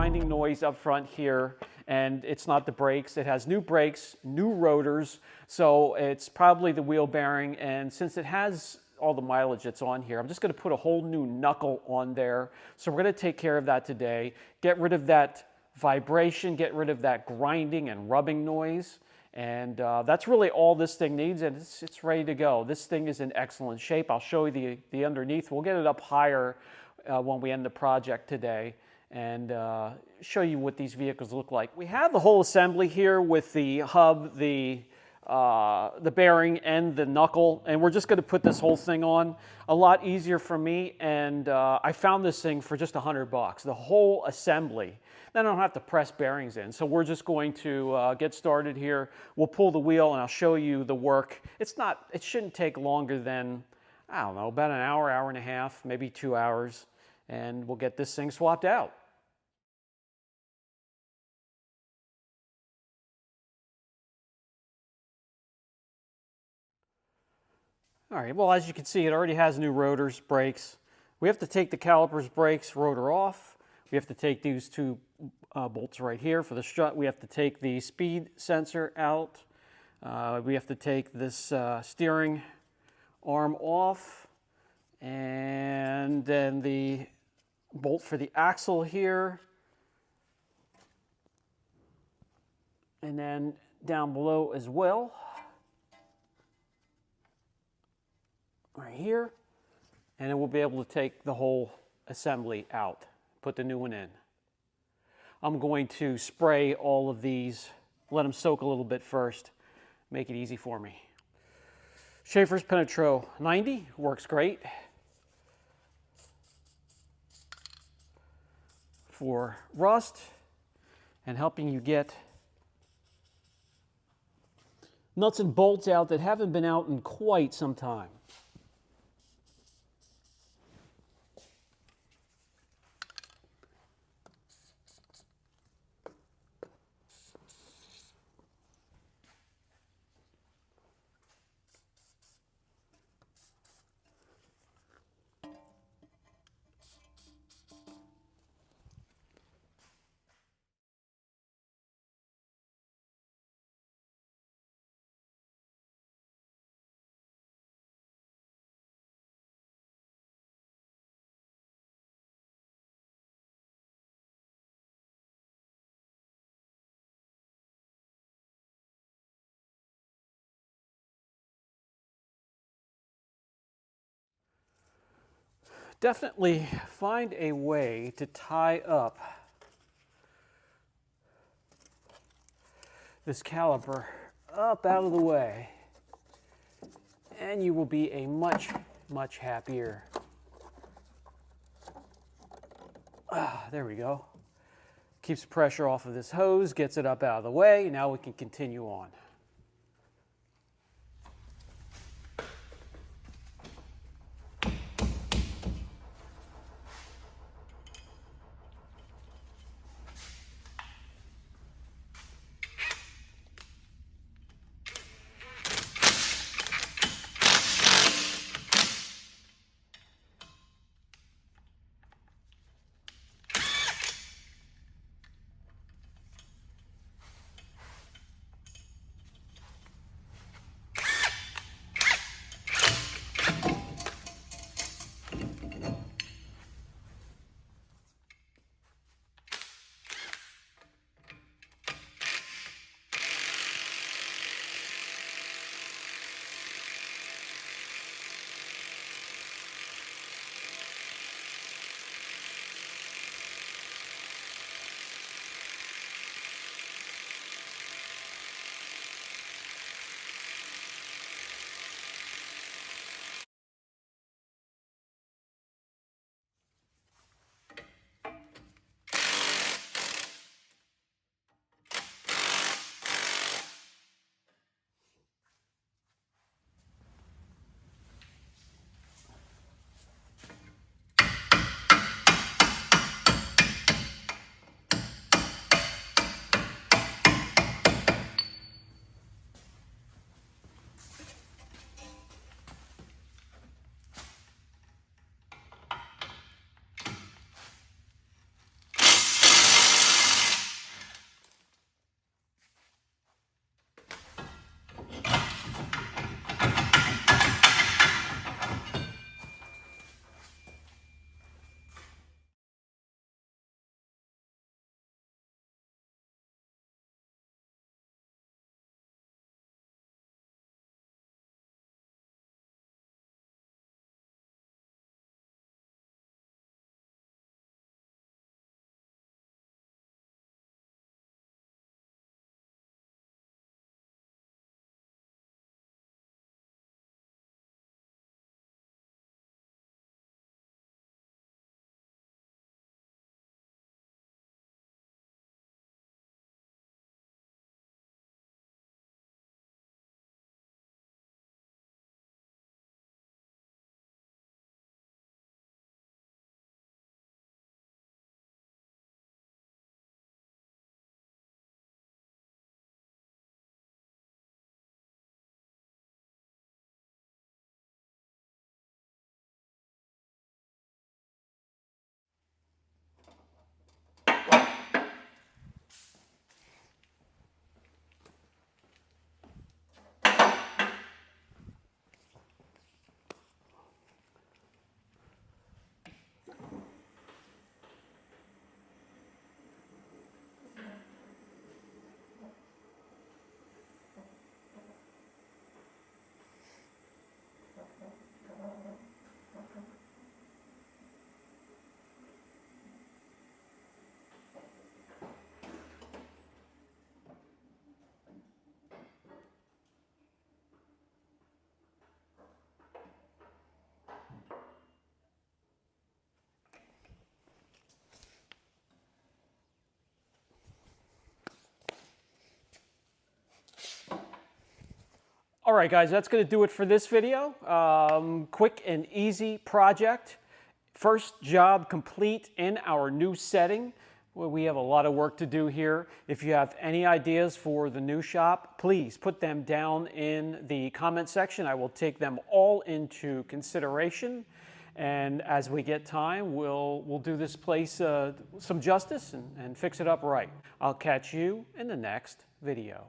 grinding noise up front here, and it's not the brakes. It has new brakes, new rotors, so it's probably the wheel bearing, and since it has all the mileage that's on here, I'm just going to put a whole new knuckle on there. So we're going to take care of that today, get rid of that vibration, get rid of that grinding and rubbing noise. And that's really all this thing needs, and it's ready to go. This thing is in excellent shape. I'll show you the underneath. We'll get it up higher when we end the project today, and show you what these vehicles look like. We have the whole assembly here with the hub, the bearing, and the knuckle, and we're just going to put this whole thing on. A lot easier for me, and I found this thing for just $100, the whole assembly. Then I don't have to press bearings in. So we're just going to get started here. We'll pull the wheel and I'll show you the work. It shouldn't take longer than, I don't know, about an hour, hour and a half, maybe 2 hours, and we'll get this thing swapped out. All right, well, as you can see, it already has new rotors, brakes. We have to take the calipers, brakes, rotor off. We have to take these two bolts right here for the strut. We have to take the speed sensor out. We have to take this steering arm off, and then the bolt for the axle here, and then down below as well, right here, and then we'll be able to take the whole assembly out, put the new one in. I'm going to spray all of these, let them soak a little bit first, make it easy for me. Schaefer's Penetro 90 works great for rust and helping you get nuts and bolts out that haven't been out in quite some time. Definitely find a way to tie up this caliper up out of the way, and you will be a much, much happier. There we go. Keeps pressure off of this hose, gets it up out of the way. Now we can continue on. All right, guys, that's going to do it for this video. Quick and easy project. First job complete in our new setting. Well, we have a lot of work to do here. If you have any ideas for the new shop, please put them down in the comment section. I will take them all into consideration. And as we get time, we'll do this place some justice and fix it up right. I'll catch you in the next video.